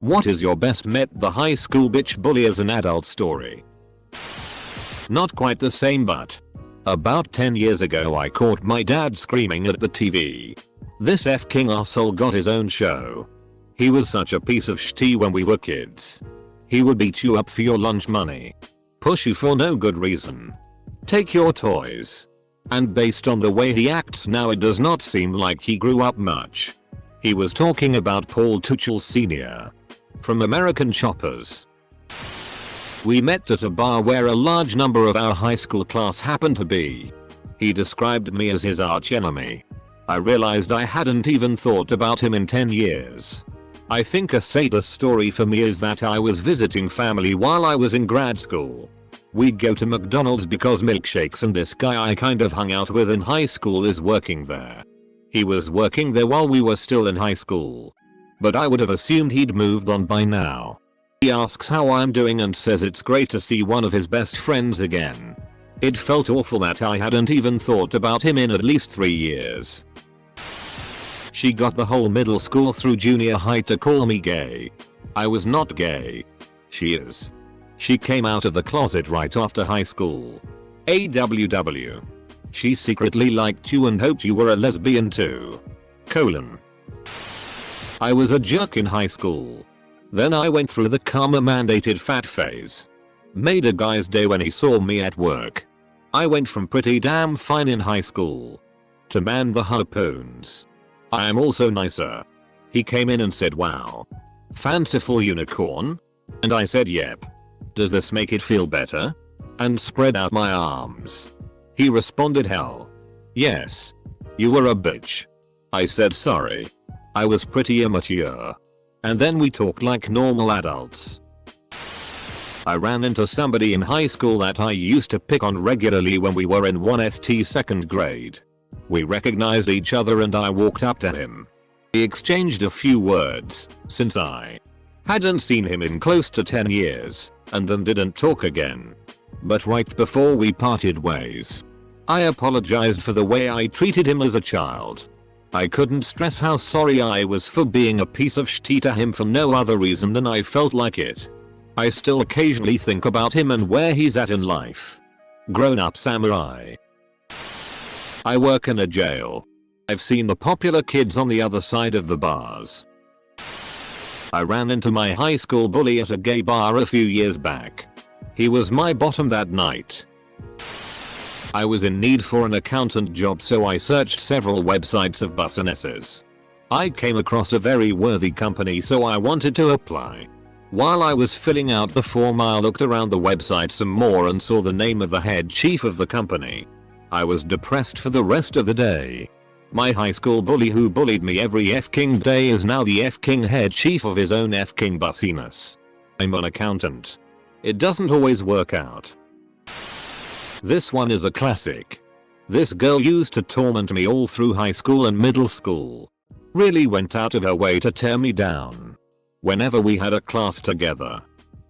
What is your best met the high school bitch bully as an adult story? Not quite the same, but about 10 years ago I caught my dad screaming at the TV. This F-king arsehole got his own show. He was such a piece of shitty when we were kids. He would beat you up for your lunch money. Push you for no good reason. Take your toys. And based on the way he acts now, it does not seem like he grew up much. He was talking about Paul Tuchel Sr. from American Choppers. We met at a bar where a large number of our high school class happened to be. He described me as his archenemy. I realized I hadn't even thought about him in 10 years. I think a saddest story for me is that I was visiting family while I was in grad school. We'd go to McDonald's because milkshakes, and this guy I kind of hung out with in high school is working there. He was working there while we were still in high school. But I would have assumed he'd moved on by now. He asks how I'm doing and says it's great to see one of his best friends again. It felt awful that I hadn't even thought about him in at least 3 years. She got the whole middle school through junior high to call me gay. I was not gay. She is. She came out of the closet right after high school. AWW. She secretly liked you and hoped you were a lesbian too. : I was a jerk in high school. Then I went through the karma mandated fat phase. Made a guy's day when he saw me at work. I went from pretty damn fine in high school to man the harpoons. I am also nicer. He came in and said, wow. Fanciful unicorn? And I said, yep. Does this make it feel better? And spread out my arms. He responded, hell yes. You were a bitch. I said sorry. I was pretty immature. And then we talked like normal adults. I ran into somebody in high school that I used to pick on regularly when we were in 1st second grade. We recognized each other and I walked up to him. We exchanged a few words, since I hadn't seen him in close to 10 years, and then didn't talk again. But right before we parted ways, I apologized for the way I treated him as a child. I couldn't stress how sorry I was for being a piece of shit to him for no other reason than I felt like it. I still occasionally think about him and where he's at in life. Grown up samurai. I work in a jail. I've seen the popular kids on the other side of the bars. I ran into my high school bully at a gay bar a few years back. He was my bottom that night. I was in need for an accountant job, so I searched several websites of businesses. I came across a very worthy company, so I wanted to apply. While I was filling out the form, I looked around the website some more and saw the name of the head chief of the company. I was depressed for the rest of the day. My high school bully who bullied me every F-king day is now the F-king head chief of his own F-king bussiness. I'm an accountant. It doesn't always work out. This one is a classic. This girl used to torment me all through high school and middle school. Really went out of her way to tear me down. Whenever we had a class together,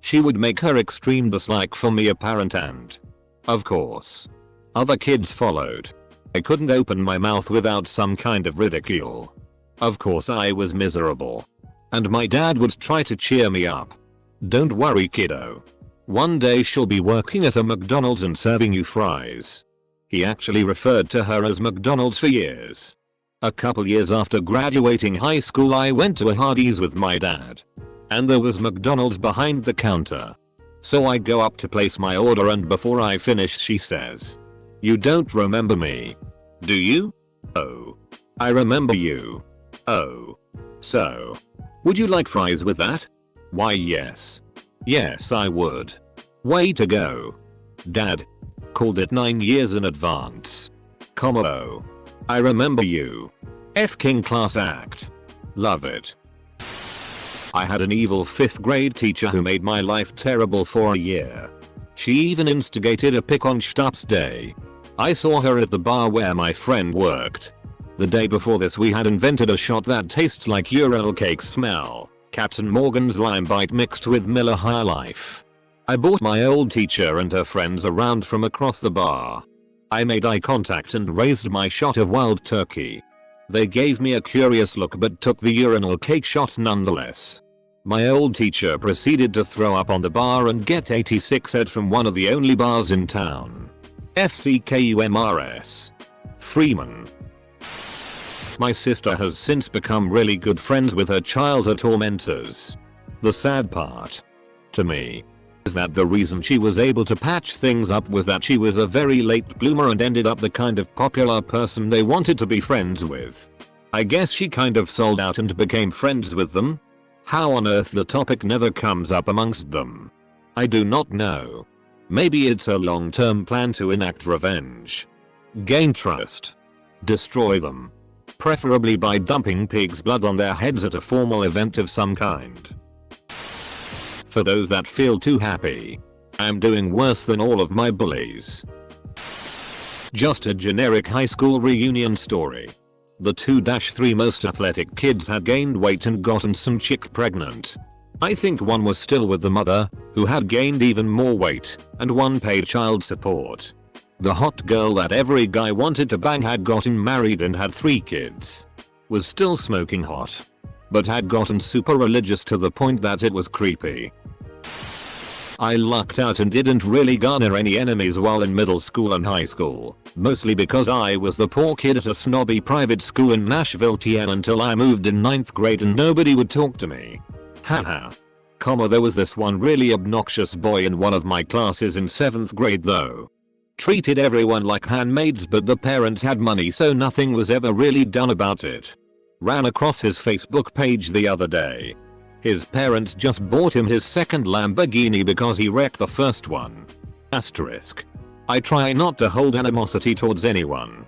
she would make her extreme dislike for me apparent, and of course, other kids followed. I couldn't open my mouth without some kind of ridicule. Of course I was miserable. And my dad would try to cheer me up. Don't worry, kiddo. One day she'll be working at a McDonald's and serving you fries. He actually referred to her as McDonald's for years. A couple years after graduating high school, I went to a Hardee's with my dad. And there was McDonald's behind the counter. So I go up to place my order, and before I finish she says, "You don't remember me, do you?" "Oh, I remember you." "Oh. So, would you like fries with that?" "Why, yes. Yes, I would." Way to go. Dad. Called it 9 years in advance. Oh. I remember you. F-king class act. Love it. I had an evil 5th grade teacher who made my life terrible for a year. She even instigated a pick on Stups Day. I saw her at the bar where my friend worked. The day before this, we had invented a shot that tastes like urinal cake smell. Captain Morgan's Lime Bite mixed with Miller High Life. I brought my old teacher and her friends around from across the bar. I made eye contact and raised my shot of wild turkey. They gave me a curious look but took the urinal cake shot nonetheless. My old teacher proceeded to throw up on the bar and get 86 ed from one of the only bars in town. FCKUMRS. Freeman. My sister has since become really good friends with her childhood tormentors. The sad part, to me, is that the reason she was able to patch things up was that she was a very late bloomer and ended up the kind of popular person they wanted to be friends with. I guess she kind of sold out and became friends with them? How on earth the topic never comes up amongst them? I do not know. Maybe it's a long-term plan to enact revenge. Gain trust. Destroy them. Preferably by dumping pig's blood on their heads at a formal event of some kind. For those that feel too happy, I'm doing worse than all of my bullies. Just a generic high school reunion story. The 2-3 most athletic kids had gained weight and gotten some chick pregnant. I think one was still with the mother, who had gained even more weight, and one paid child support. The hot girl that every guy wanted to bang had gotten married and had 3 kids. Was still smoking hot. But had gotten super religious to the point that it was creepy. I lucked out and didn't really garner any enemies while in middle school and high school, mostly because I was the poor kid at a snobby private school in Nashville, TN until I moved in 9th grade and nobody would talk to me. Haha. There was this one really obnoxious boy in one of my classes in 7th grade though. Treated everyone like handmaids, but the parents had money so nothing was ever really done about it. Ran across his Facebook page the other day. His parents just bought him his second Lamborghini because he wrecked the first one. Asterisk. I try not to hold animosity towards anyone.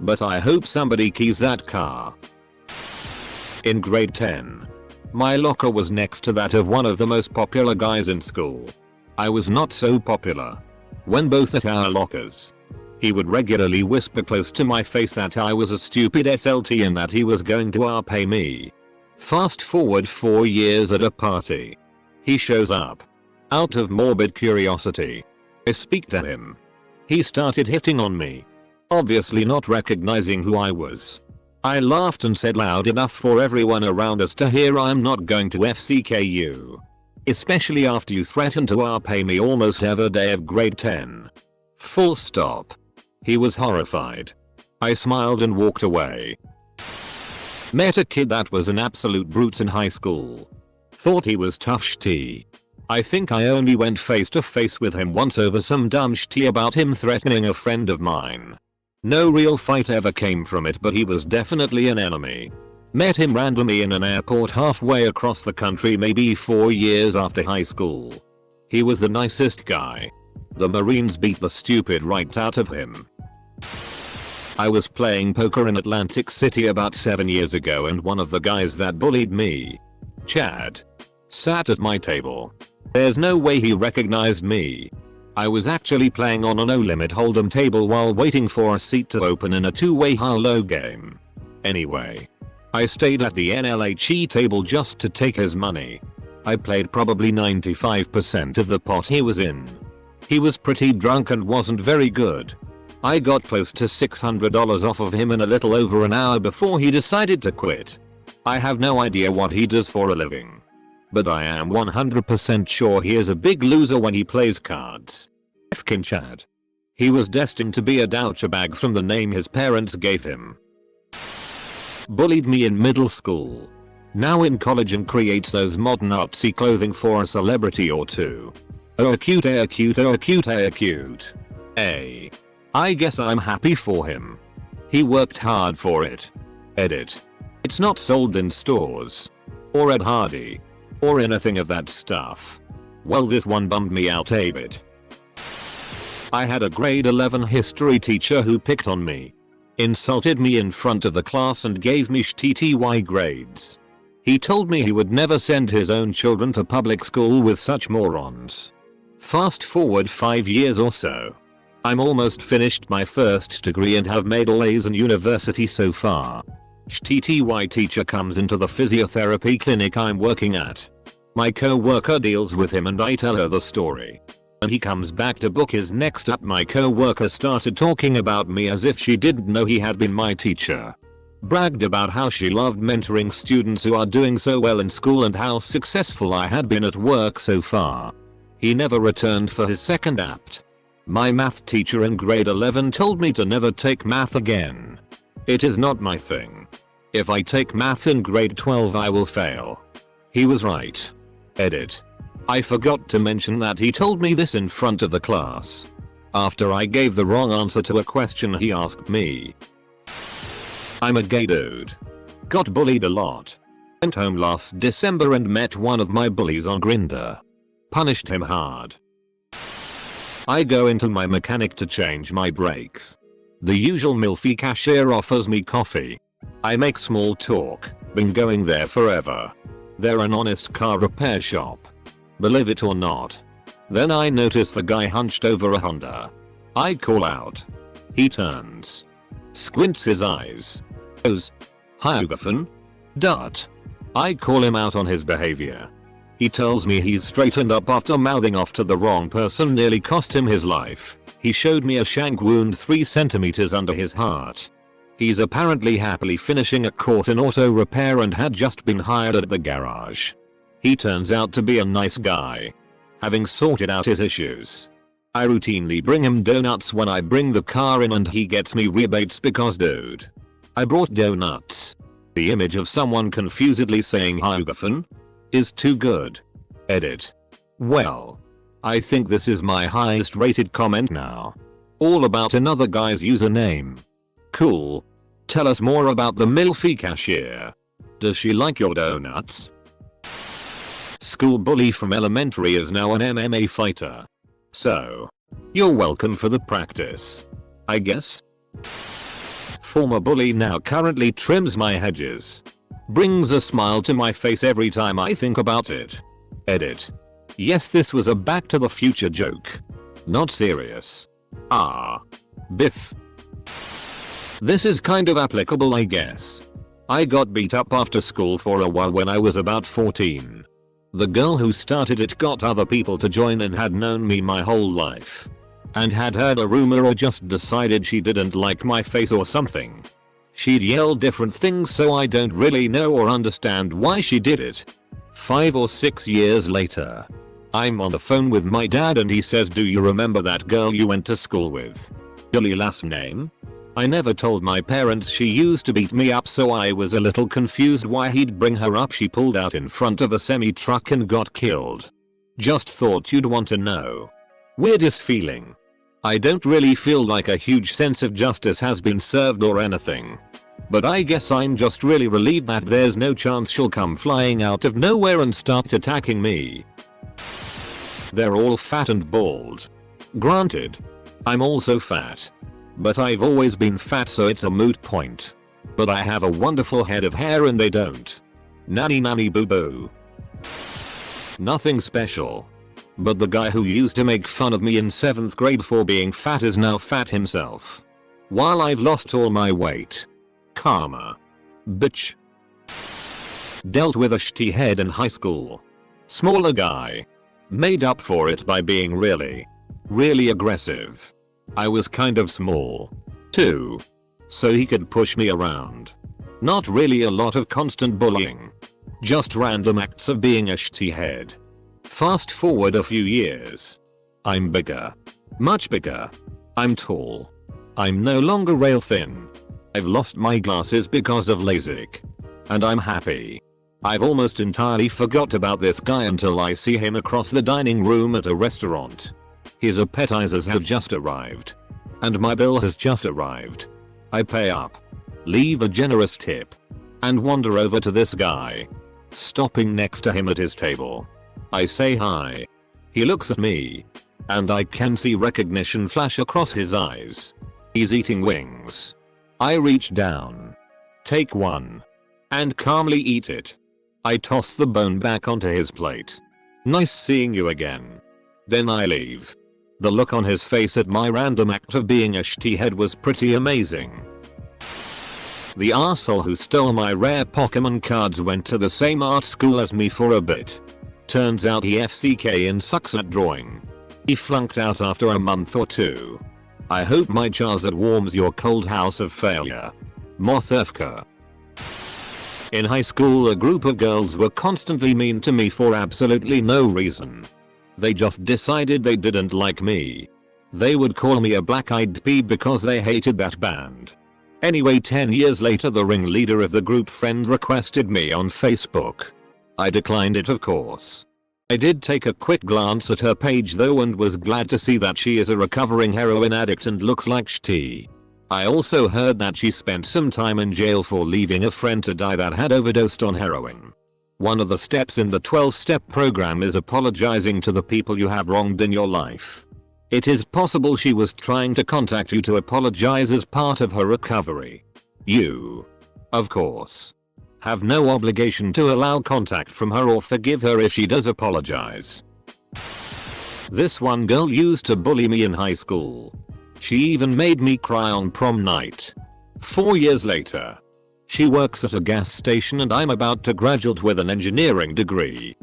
But I hope somebody keys that car. In grade 10. My locker was next to that of one of the most popular guys in school. I was not so popular. When both at our lockers. He would regularly whisper close to my face that I was a stupid SLT and that he was going to pay me. Fast forward 4 years at a party. He shows up. Out of morbid curiosity. I speak to him. He started hitting on me. Obviously not recognizing who I was. I laughed and said loud enough for everyone around us to hear, I'm not going to FCKU. Especially after you threatened to pay me almost every day of grade 10. Full stop. He was horrified. I smiled and walked away. Met a kid that was an absolute brute in high school. Thought he was tough shitty. I think I only went face to face with him once over some dumb shitty about him threatening a friend of mine. No real fight ever came from it, but he was definitely an enemy. Met him randomly in an airport halfway across the country maybe 4 years after high school. He was the nicest guy. The Marines beat the stupid right out of him. I was playing poker in Atlantic City about 7 years ago and one of the guys that bullied me, Chad, sat at my table. There's no way he recognized me. I was actually playing on a no limit hold'em table while waiting for a seat to open in a 2-way high-low game. Anyway, I stayed at the NLHE table just to take his money. I played probably 95% of the pot he was in. He was pretty drunk and wasn't very good. I got close to $600 off of him in a little over an hour before he decided to quit. I have no idea what he does for a living. But I am 100% sure he is a big loser when he plays cards. Fkin Chad. He was destined to be a douchebag from the name his parents gave him. Bullied me in middle school. Now in college and creates those modern artsy clothing for a celebrity or two. Oh cute, oh cute, oh cute, oh cute. Hey. I guess I'm happy for him. He worked hard for it. Edit. It's not sold in stores. Or Ed Hardy. Or anything of that stuff. Well, this one bummed me out a bit. I had a grade 11 history teacher who picked on me. Insulted me in front of the class and gave me shitty grades. He told me he would never send his own children to public school with such morons. Fast forward 5 years or so. I'm almost finished my first degree and have made all A's in university so far. Shitty teacher comes into the physiotherapy clinic I'm working at. My co-worker deals with him and I tell her the story. And he comes back to book his next up. My co-worker started talking about me as if she didn't know he had been my teacher. Bragged about how she loved mentoring students who are doing so well in school and how successful I had been at work so far. He never returned for his second apt. My math teacher in grade 11 told me to never take math again. It is not my thing. If I take math in grade 12 I will fail. He was right. Edit. I forgot to mention that he told me this in front of the class. After I gave the wrong answer to a question he asked me. I'm a gay dude. Got bullied a lot. Went home last December and met one of my bullies on Grindr. Punished him hard. I go into my mechanic to change my brakes. The usual milfy cashier offers me coffee. I make small talk, been going there forever. They're an honest car repair shop. Believe it or not. Then I notice the guy hunched over a Honda. I call out. He turns. Squints his eyes. Goes, "Hi Ugafan." Dot. I call him out on his behavior. He tells me he's straightened up after mouthing off to the wrong person nearly cost him his life. He showed me a shank wound 3 centimeters under his heart. He's apparently happily finishing a course in auto repair and had just been hired at the garage. He turns out to be a nice guy. Having sorted out his issues, I routinely bring him donuts when I bring the car in and he gets me rebates because dude, I brought donuts. The image of someone confusedly saying "Hi Ugafan" is too good. Edit. Well, I think this is my highest rated comment now. All about another guy's username. Cool. Tell us more about the milfy cashier. Does she like your donuts? School bully from elementary is now an MMA fighter. So, you're welcome for the practice, I guess. Former bully now currently trims my hedges. Brings a smile to my face every time I think about it. Edit. Yes, this was a Back to the Future joke. Not serious. Ah. Biff. This is kind of applicable, I guess. I got beat up after school for a while when I was about 14. The girl who started it got other people to join and had known me my whole life. And had heard a rumor or just decided she didn't like my face or something. She'd yell different things, so I don't really know or understand why she did it. 5 or 6 years later, I'm on the phone with my dad and he says, "Do you remember that girl you went to school with? Your last name?" I never told my parents she used to beat me up, so I was a little confused why he'd bring her up. She pulled out in front of a semi-truck and got killed. Just thought you'd want to know. Weirdest feeling. I don't really feel like a huge sense of justice has been served or anything. But I guess I'm just really relieved that there's no chance she'll come flying out of nowhere and start attacking me. They're all fat and bald. Granted, I'm also fat. But I've always been fat, so it's a moot point. But I have a wonderful head of hair and they don't. Nanny nanny boo boo. Nothing special. But the guy who used to make fun of me in 7th grade for being fat is now fat himself. While I've lost all my weight. Karma. Bitch. Dealt with a shitty head in high school. Smaller guy. Made up for it by being really aggressive. I was kind of small, too. So he could push me around. Not really a lot of constant bullying. Just random acts of being a shitty head. Fast forward a few years. I'm bigger. Much bigger. I'm tall. I'm no longer rail thin. I've lost my glasses because of LASIK. And I'm happy. I've almost entirely forgot about this guy until I see him across the dining room at a restaurant. His appetizers have just arrived. And my bill has just arrived. I pay up. Leave a generous tip. And wander over to this guy. Stopping next to him at his table. I say hi. He looks at me. And I can see recognition flash across his eyes. He's eating wings. I reach down. Take one. And calmly eat it. I toss the bone back onto his plate. Nice seeing you again. Then I leave. The look on his face at my random act of being a shitty head was pretty amazing. The arsehole who stole my rare Pokemon cards went to the same art school as me for a bit. Turns out he FCK and sucks at drawing. He flunked out after a month or 2. I hope my Charizard warms your cold house of failure. Mothefka. In high school, a group of girls were constantly mean to me for absolutely no reason. They just decided they didn't like me. They would call me a Black Eyed Pea because they hated that band. Anyway, 10 years later, the ringleader of the group friend requested me on Facebook. I declined it, of course. I did take a quick glance at her page though and was glad to see that she is a recovering heroin addict and looks like shitty. I also heard that she spent some time in jail for leaving a friend to die that had overdosed on heroin. One of the steps in the 12-step program is apologizing to the people you have wronged in your life. It is possible she was trying to contact you to apologize as part of her recovery. You, of course, have no obligation to allow contact from her or forgive her if she does apologize. This one girl used to bully me in high school. She even made me cry on prom night. 4 years later, she works at a gas station and I'm about to graduate with an engineering degree.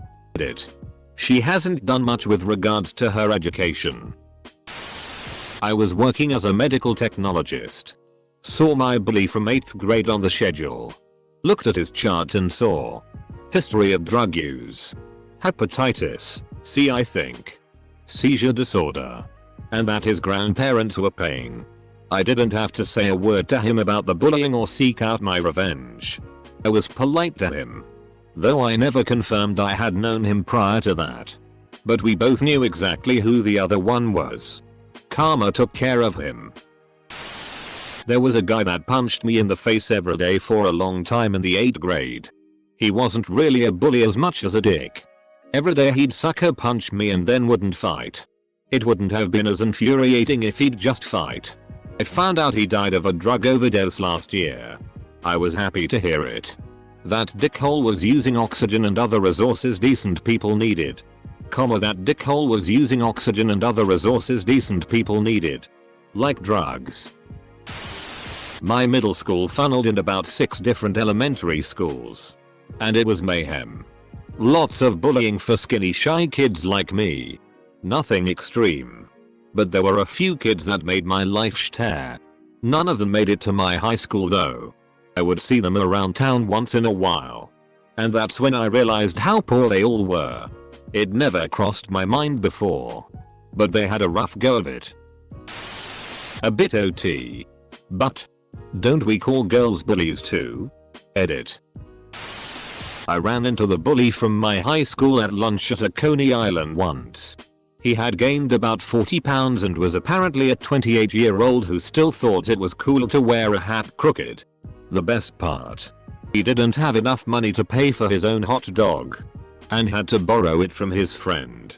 She hasn't done much with regards to her education. I was working as a medical technologist. Saw my bully from 8th grade on the schedule. Looked at his chart and saw history of drug use, hepatitis C, I think, seizure disorder, and that his grandparents were paying. I didn't have to say a word to him about the bullying or seek out my revenge. I was polite to him, though I never confirmed I had known him prior to that. But we both knew exactly who the other one was. Karma took care of him. There was a guy that punched me in the face every day for a long time in the 8th grade. He wasn't really a bully as much as a dick. Every day he'd sucker punch me and then wouldn't fight. It wouldn't have been as infuriating if he'd just fight. I found out he died of a drug overdose last year. I was happy to hear it. That dickhole was using oxygen and other resources decent people needed. That dickhole was using oxygen and other resources decent people needed. Like drugs. My middle school funneled in about 6 different elementary schools. And it was mayhem. Lots of bullying for skinny shy kids like me. Nothing extreme. But there were a few kids that made my life shter. None of them made it to my high school though. I would see them around town once in a while. And that's when I realized how poor they all were. It never crossed my mind before. But they had a rough go of it. A bit OT. But don't we call girls bullies too? Edit. I ran into the bully from my high school at lunch at a Coney Island once. He had gained about 40 pounds and was apparently a 28-year-old who still thought it was cool to wear a hat crooked. The best part? He didn't have enough money to pay for his own hot dog. And had to borrow it from his friend.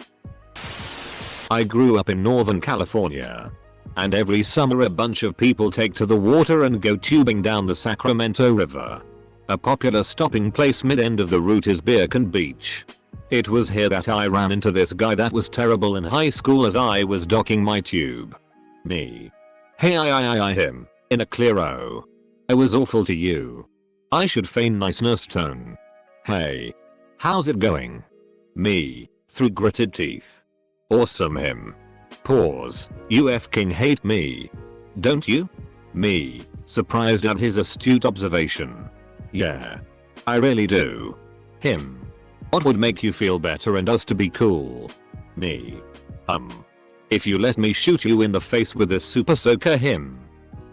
I grew up in Northern California. And every summer a bunch of people take to the water and go tubing down the Sacramento River. A popular stopping place mid-end of the route is Beacon Beach. It was here that I ran into this guy that was terrible in high school as I was docking my tube. Me. Hey I him. In a clear O. I was awful to you. I should feign niceness tone. Hey. How's it going? Me. Through gritted teeth. Awesome him. Pause. You f***ing hate me. Don't you? Me. Surprised at his astute observation. Yeah. I really do. Him. What would make you feel better and us to be cool? Me. If you let me shoot you in the face with this super soaker. Him.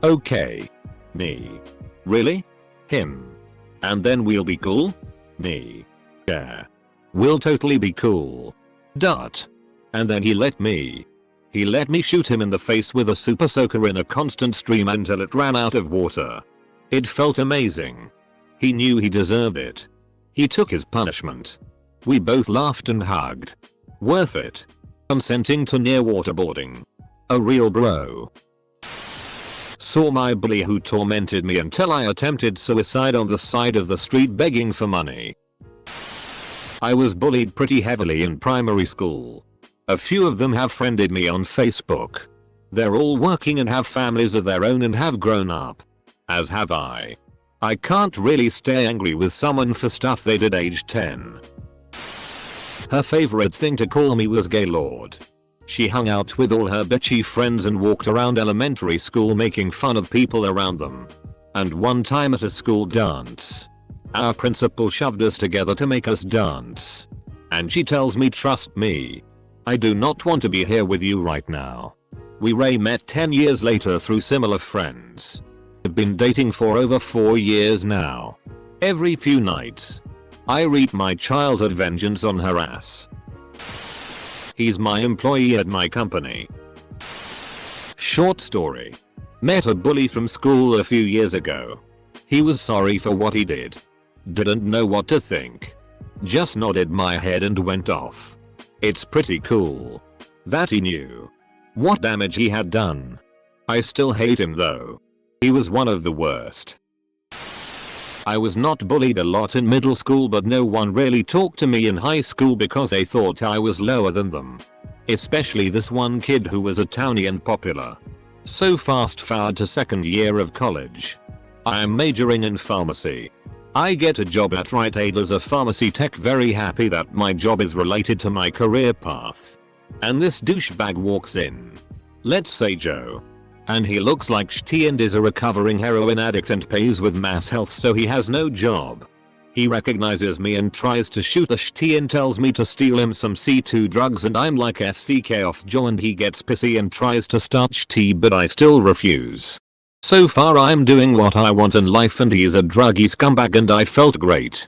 Okay. Me. Really? Him. And then we'll be cool? Me. Yeah. We'll totally be cool. Dot. And then he let me shoot him in the face with a super soaker in a constant stream until it ran out of water. It felt amazing. He knew he deserved it. He took his punishment. We both laughed and hugged. Worth it. Consenting to near waterboarding. A real bro. Saw my bully who tormented me until I attempted suicide on the side of the street begging for money. I was bullied pretty heavily in primary school. A few of them have friended me on Facebook. They're all working and have families of their own and have grown up. As have I. I can't really stay angry with someone for stuff they did age 10. Her favorite thing to call me was Gaylord. She hung out with all her bitchy friends and walked around elementary school making fun of people around them. And one time at a school dance, Our principal shoved us together to make us dance. And she tells me, trust me. I do not want to be here with you right now. We met 10 years later through similar friends. We've been dating for over 4 years now. Every few nights, I wreak my childhood vengeance on her ass. He's my employee at my company. Short story. Met a bully from school a few years ago. He was sorry for what he did. Didn't know what to think. Just nodded my head and went off. It's pretty cool that he knew what damage he had done. I still hate him though. He was one of the worst. I was not bullied a lot in middle school, but no one really talked to me in high school because they thought I was lower than them. Especially this one kid who was a townie and popular. So fast forward to second year of college. I am majoring in pharmacy. I get a job at Rite Aid as a pharmacy tech, very happy that my job is related to my career path. And this douchebag walks in. Let's say Joe. And he looks like shitty and is a recovering heroin addict and pays with Mass Health, so he has no job. He recognizes me and tries to shoot the shitty and tells me to steal him some C2 drugs, and I'm like FCK off Joe, and he gets pissy and tries to start shitty, but I still refuse. So far I'm doing what I want in life and he's a druggy scumbag and I felt great.